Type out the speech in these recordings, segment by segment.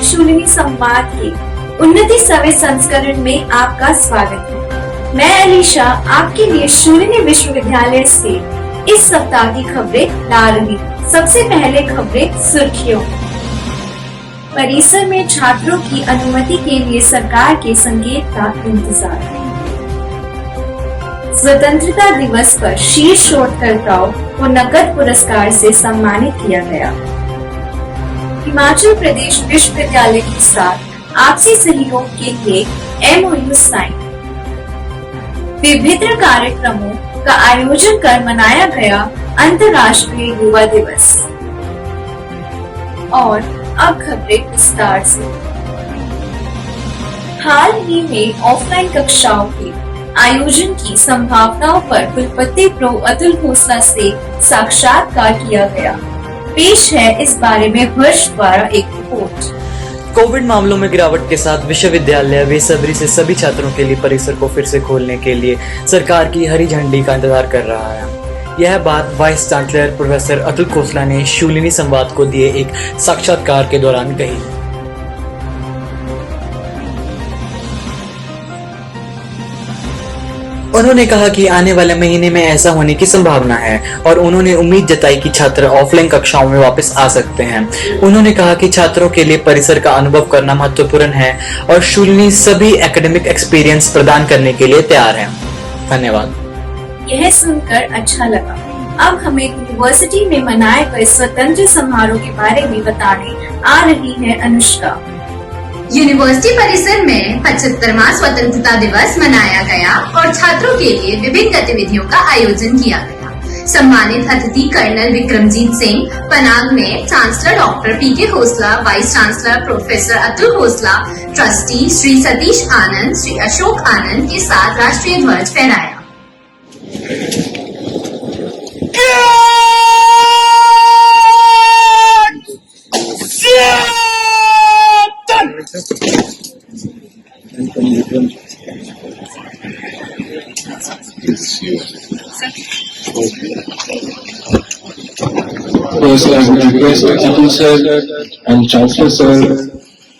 वार्षिक शूलिनी संवाद के उन्नति समय संस्करण में आपका स्वागत है। मैं अलीशा आपके लिए शूलिनी विश्वविद्यालय से इस सप्ताह की खबरें ला रही। सबसे पहले खबरें सुर्खियों। परिसर में छात्रों की अनुमति के लिए सरकार के संकेत का इंतजार। स्वतंत्रता दिवस पर शीर्ष शोधकर्ताओं को नकद पुरस्कार से सम्मानित किया गया। हिमाचल प्रदेश विश्वविद्यालय के साथ आपसी सहयोग के लिए MOU साइन। विभिन्न कार्यक्रमों का आयोजन कर मनाया गया अंतर्राष्ट्रीय युवा दिवस। और अब खबरें विस्तार से। हाल ही में ऑफलाइन कक्षाओं के आयोजन की संभावनाओं पर कुलपति प्रो अतुल खोसला से साक्षात्कार किया गया। पेश है इस बारे में हर्ष द्वारा एक रिपोर्ट। कोविड मामलों में गिरावट के साथ विश्वविद्यालय बेसब्री से सभी छात्रों के लिए परिसर को फिर से खोलने के लिए सरकार की हरी झंडी का इंतजार कर रहा है। यह बात vice chancellor professor Atul Khosla ने शूलिनी संवाद को दिए एक साक्षात्कार के दौरान कही। उन्होंने कहा कि आने वाले महीने में ऐसा होने की संभावना है और उन्होंने उम्मीद जताई कि छात्र ऑफलाइन कक्षाओं में वापस आ सकते हैं। उन्होंने कहा कि छात्रों के लिए परिसर का अनुभव करना महत्वपूर्ण है और शूलिनी सभी एकेडमिक एक्सपीरियंस प्रदान करने के लिए तैयार है। धन्यवाद। यह सुनकर अच्छा लगा। अब हमें यूनिवर्सिटी में मनाए गए स्वतंत्र समारोह के बारे में बताने आ रही है अनुष्का। यूनिवर्सिटी परिसर में 75वां स्वतंत्रता दिवस मनाया गया और छात्रों के लिए विभिन्न गतिविधियों का आयोजन किया गया। सम्मानित अतिथि कर्नल विक्रमजीत सिंह, पनाग में chancellor doctor PK Khosla, vice chancellor professor Atul Khosla, trustee Shri Satish Anand, Shri Ashok Anand के साथ राष्ट्रीय ध्वज फहराया। So I would request Atul sir and Chancellor sir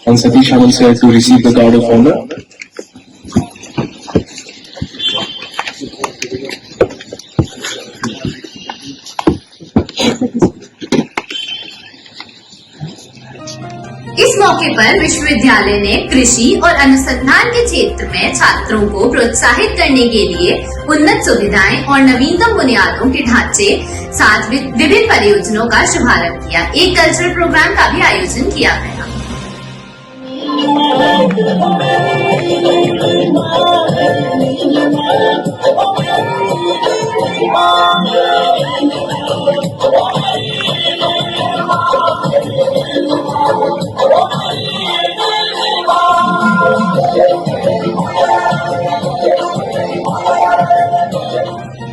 and Satish Anand sir to receive the guard of honor. इस मौके पर विश्वविद्यालय ने कृषि और अनुसंधान के क्षेत्र में छात्रों को प्रोत्साहित करने के लिए उन्नत सुविधाएं और नवीनतम बुनियादों के ढांचे साथ विभिन्न परियोजनाओं का शुभारंभ किया। एक कल्चरल प्रोग्राम का भी आयोजन किया गया।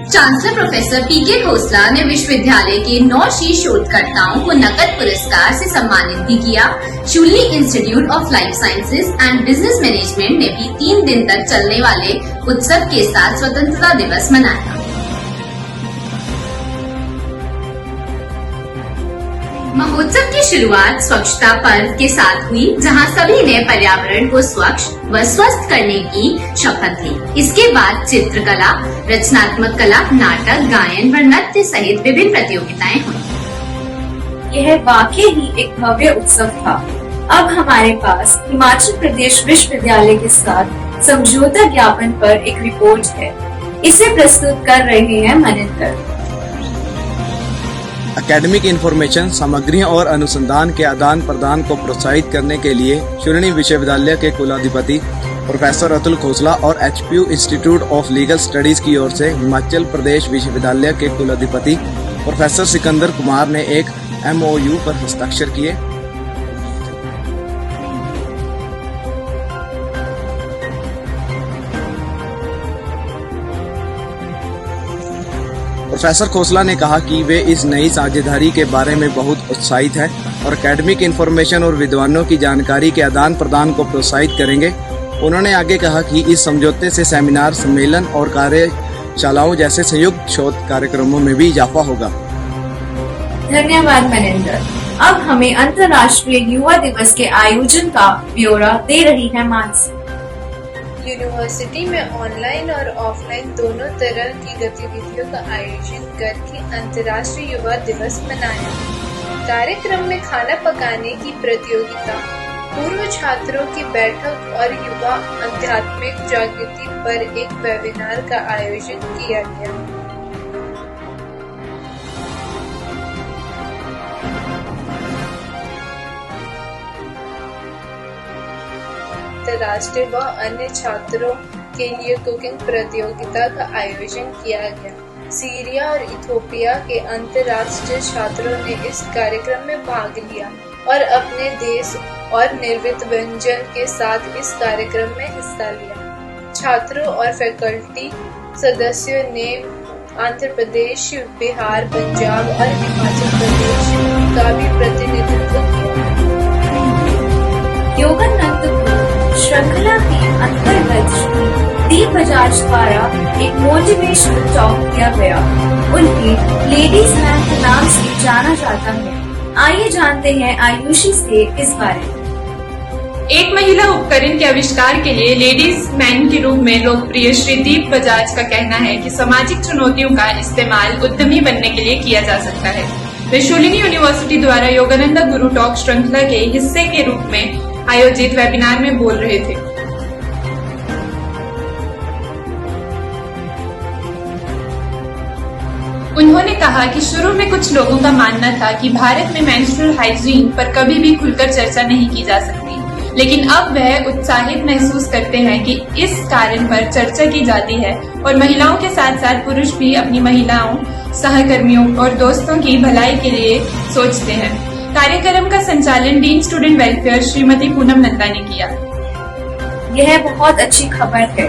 चांसलर प्रोफेसर PK खोसला ने विश्वविद्यालय के 9 शीर्ष शोधकर्ताओं को नकद पुरस्कार से सम्मानित भी किया। Shoolini institute of life sciences and business management ने भी 3 दिन तक चलने वाले उत्सव के साथ स्वतंत्रता दिवस मनाया। महोत्सव की शुरुआत स्वच्छता पर्व के साथ हुई, जहां सभी ने पर्यावरण को स्वच्छ व स्वस्थ करने की शपथ ली। इसके बाद चित्रकला, रचनात्मक कला, नाटक, गायन व नृत्य सहित विभिन्न प्रतियोगिताएं हुई। यह वाकई ही एक भव्य उत्सव था। अब हमारे पास हिमाचल प्रदेश विश्वविद्यालय के साथ समझौता ज्ञापन पर एक रिपोर्ट है। इसे प्रस्तुत कर रहे हैं मनिंदर। एकेडमिक इंफॉर्मेशन, सामग्रियों और अनुसंधान के आदान प्रदान को प्रोत्साहित करने के लिए शूलिनी विश्वविद्यालय के कुलाधिपति प्रोफेसर अतुल खोसला और HPU institute of legal studies की ओर से हिमाचल प्रदेश विश्वविद्यालय के कुलाधिपति प्रोफेसर सिकंदर कुमार ने एक MOU पर हस्ताक्षर किए। प्रोफेसर खोसला ने कहा कि वे इस नई साझेदारी के बारे में बहुत उत्साहित हैं और एकेडमिक इंफॉर्मेशन और विद्वानों की जानकारी के आदान प्रदान को प्रोत्साहित करेंगे। उन्होंने आगे कहा कि इस समझौते से सेमिनार, सम्मेलन और कार्यशालाओं जैसे संयुक्त शोध कार्यक्रमों में भी इजाफा होगा। धन्यवाद मनिंदर। अब हमें अंतर्राष्ट्रीय युवा दिवस के आयोजन का ब्यौरा दे रही है मानसी। यूनिवर्सिटी में ऑनलाइन और ऑफलाइन दोनों तरह की गतिविधियों का आयोजन करके अंतर्राष्ट्रीय युवा दिवस मनाया। कार्यक्रम में खाना पकाने की प्रतियोगिता, पूर्व छात्रों की बैठक और युवा आध्यात्मिक जागृति पर एक वेबिनार का आयोजन किया गया। अंतर्राष्ट्रीय व अन्य छात्रों के लिए कुकिंग प्रतियोगिता का आयोजन किया गया। सीरिया और इथियोपिया के अंतर्राष्ट्रीय छात्रों ने इस कार्यक्रम में भाग लिया और अपने देश और निर्मित व्यंजन के साथ इस कार्यक्रम में हिस्सा लिया। छात्रों और फैकल्टी सदस्यों ने आंध्र प्रदेश, बिहार, पंजाब और हिमाचल प्रदेश का भी प्रतिनिधित्व किया। योगानंद श्रृंखला के अंतर्गत श्री डी बजाज द्वारा एक मोटिवेशनल टॉक किया गया। उन्हें लेडीज मैन के नाम से जाना जाता है। आइए जानते हैं आयुषी से इस बारे में। एक महिला उपकरण के आविष्कार के लिए लेडीज मैन के रूप में लोकप्रिय श्री दीप बजाज का कहना है कि सामाजिक चुनौतियों का इस्तेमाल उद्यमी बनने के लिए किया जा सकता है। वे शूलिनी यूनिवर्सिटी द्वारा योगानंदा गुरु टॉक श्रृंखला के हिस्से के रूप में आयोजित वेबिनार में बोल रहे थे। उन्होंने कहा कि शुरू में कुछ लोगों का मानना था कि भारत में मेंस्ट्रुअल हाइजीन पर कभी भी खुलकर चर्चा नहीं की जा सकती, लेकिन अब वह उत्साहित महसूस करते हैं कि इस कारण पर चर्चा की जाती है और महिलाओं के साथ साथ पुरुष भी अपनी महिलाओं, सहकर्मियों और दोस्तों की भलाई के लिए सोचते हैं। कार्यक्रम का संचालन dean student welfare Shrimati Poonam Nanda ने किया। यह बहुत अच्छी खबर है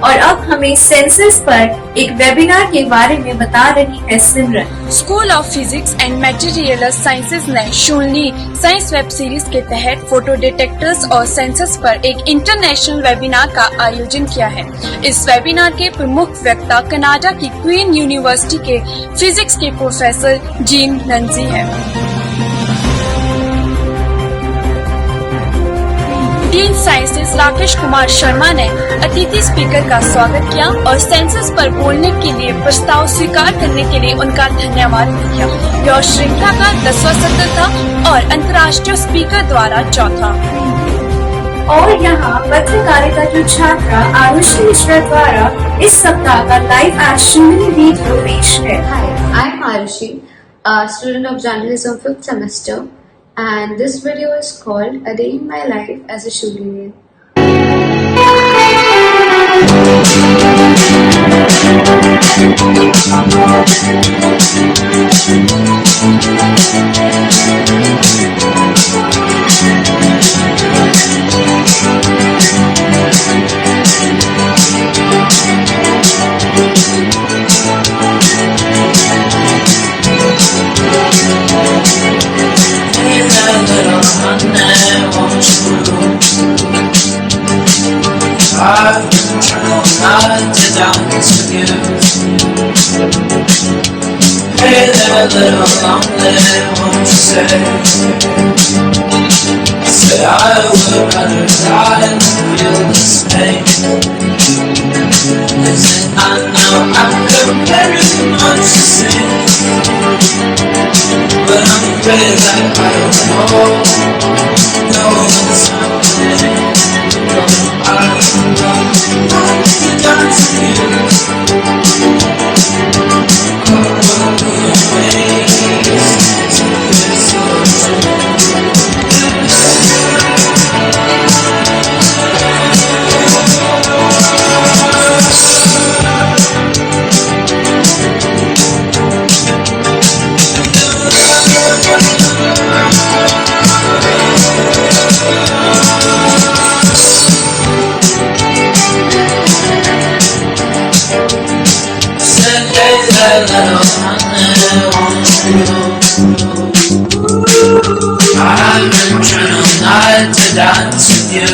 और अब हमें सेंसस पर एक वेबिनार के बारे में बता रही है Simran. School of physics and material sciences ने शूलिनी साइंस वेब सीरीज के तहत फोटो डिटेक्टर्स और सेंसस पर एक इंटरनेशनल वेबिनार का आयोजन किया है। इस वेबिनार के प्रमुख वक्ता कनाडा की क्वीन यूनिवर्सिटी के फिजिक्स के प्रोफेसर जीन नंजी है। डीन साइंसेज राकेश कुमार शर्मा ने अतिथि स्पीकर का स्वागत किया और सेंसस पर बोलने के लिए प्रस्ताव स्वीकार करने के लिए उनका धन्यवाद किया। यह श्रृंखला का 10वां सत्र था और अंतर्राष्ट्रीय स्पीकर द्वारा चौथा। और यहाँ पत्रकारिता की छात्रा आरुषि मिश्रा द्वारा इस सप्ताह का लाइव एट शूलिनी वीडियो पेश है। Hi, I'm Arushi, a student of journalism 5th semester. And this video is called A Day in My Life as a Shulinian. I've been trying not to dance with you. Hey there, little lonely, won't you stay? Said I would rather die than feel this pain. I said I know I could very much to say, but I'm afraid that I don't know what's happening. I've been trying not to dance with you.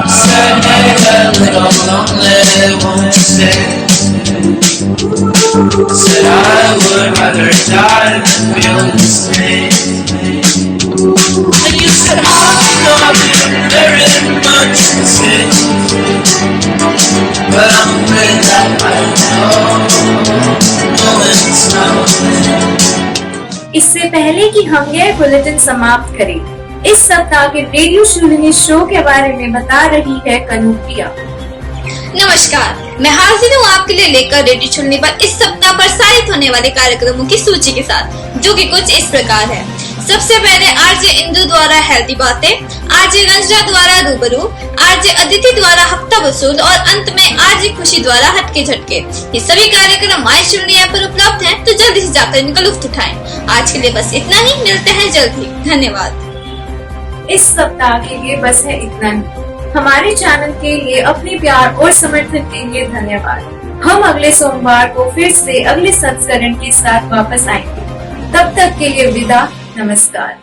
Said, hey, that little lonely, won't you stay? Said I would rather die than feel this हम यह bulletin समाप्त करें। इस सप्ताह के radio Shoolini show के बारे में बता रही है कनुप्रिया। नमस्कार, मैं हाजिर हूँ आपके लिए लेकर रेडियो शूलिनी पर इस सप्ताह प्रसारित होने वाले कार्यक्रमों की सूची के साथ, जो कि कुछ इस प्रकार है। सबसे पहले आरजे इंदु द्वारा हेल्दी बातें, आरजे रंजना द्वारा रूबरू, आरजे अदिति द्वारा हफ्ता वसूल और अंत में आरजे खुशी द्वारा हटके झटके। ये सभी कार्यक्रम माय शूलिनी ऐप पर उपलब्ध हैं, तो जल्दी से जाकर इनका लुत्फ उठाएं। आज के लिए बस इतना ही, मिलते हैं जल्द ही। धन्यवाद। इस सप्ताह के लिए बस है इतना ही। हमारे चैनल के लिए अपने प्यार और समर्थन के लिए धन्यवाद। हम अगले सोमवार को फिर से अगले संस्करण के साथ वापस आएंगे। तब तक के लिए विदा, नमस्कार।